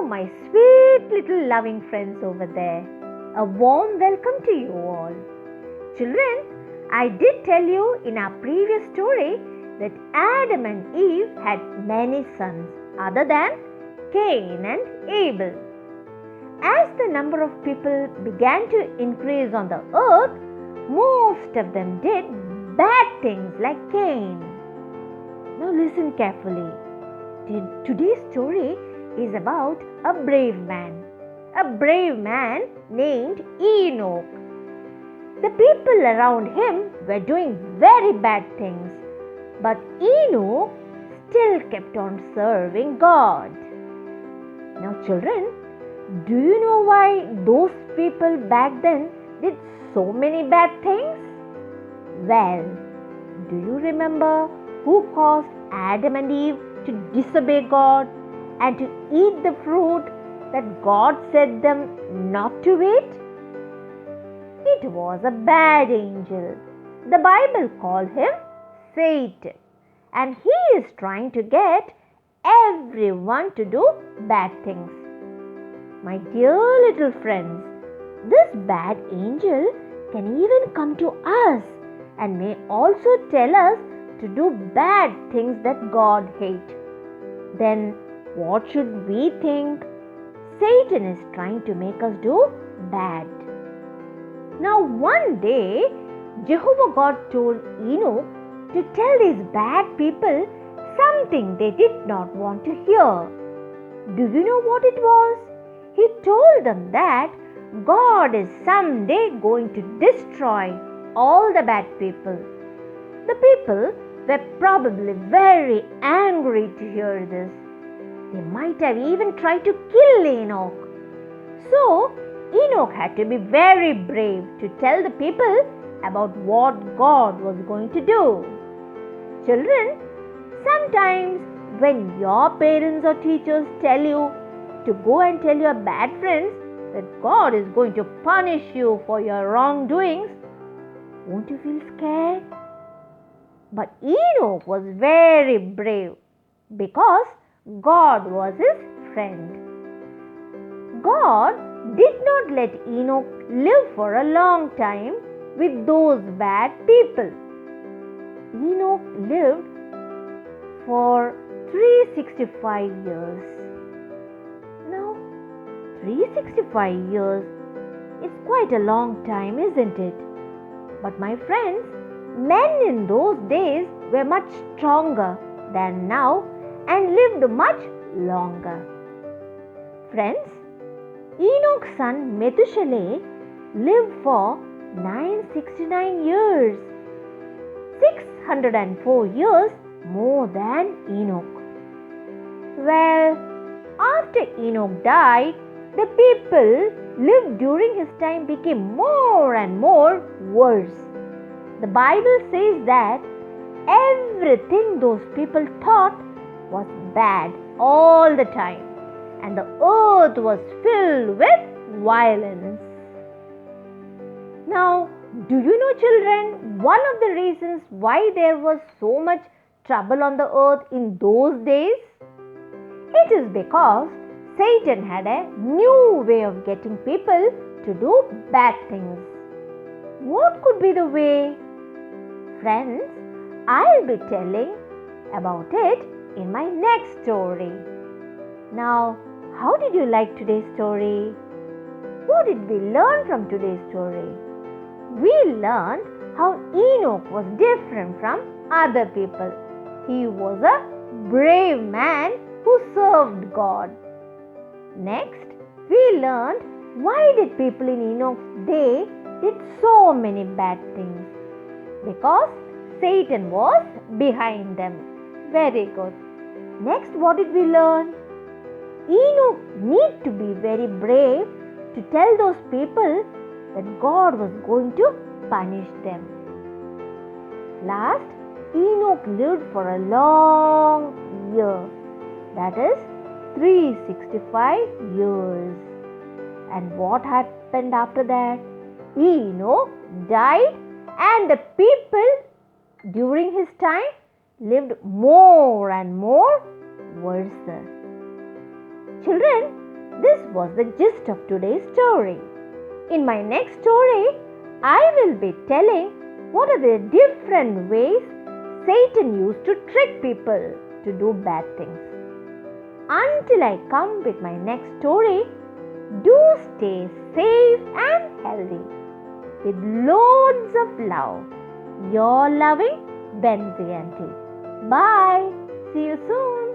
my sweet little loving friends over there. A warm welcome to you all. Children, I did tell you in our previous story that Adam and Eve had many sons other than Cain and Abel. As the number of people began to increase on the earth, most of them did bad things like Cain. Now listen carefully. Today's story is about a brave man named Enoch. The people around him were doing very bad things, but Enoch still kept on serving God. Now children, do you know why those people back then did so many bad things? Well, do you remember who caused Adam and Eve to disobey God and to eat the fruit that God said them not to eat? It was a bad angel. The Bible called him Satan, and he is trying to get everyone to do bad things. My dear little friends, this bad angel can even come to us and may also tell us to do bad things that God hates. Then what should we think? Satan is trying to make us do bad. Now one day, Jehovah God told Enoch to tell these bad people something they did not want to hear. Do you know what it was? He told them that God is someday going to destroy all the bad people. The people were probably very angry to hear this. They might have even tried to kill Enoch. So, Enoch had to be very brave to tell the people about what God was going to do. Children, sometimes when your parents or teachers tell you to go and tell your bad friends that God is going to punish you for your wrongdoings, won't you feel scared? But Enoch was very brave because God was his friend. God did not let Enoch live for a long time with those bad people. Enoch lived for 365 years. Now, 365 years is quite a long time, isn't it? But my friends, men in those days were much stronger than now and lived much longer. Friends, Enoch's son Methuselah lived for 969 years, 604 years more than Enoch. Well, after Enoch died, the people lived during his time became more and more worse. The Bible says that everything those people thought was bad all the time, and the earth was filled with violence. Now, do you know, children, one of the reasons why there was so much trouble on the earth in those days? It is because Satan had a new way of getting people to do bad things. What could be the way? Friends, I'll be telling about it in my next story. Now, how did you like today's story? What did we learn from today's story? We learned how Enoch was different from other people. He was a brave man who served God. Next, we learned why did people in Enoch's day did so many bad things. Because Satan was behind them. Very good. Next, what did we learn? Enoch need to be very brave to tell those people that God was going to punish them. Last, Enoch lived for a long year. That is 365 years. And what happened after that? Enoch died and the people during his time lived more and more worse. Children, This was the gist of today's story. In my next story, I will be telling what are the different ways Satan used to trick people to do bad things. Until I come with my next story, do stay safe and healthy. With loads of love, your loving Benzie Auntie. Bye. See you soon.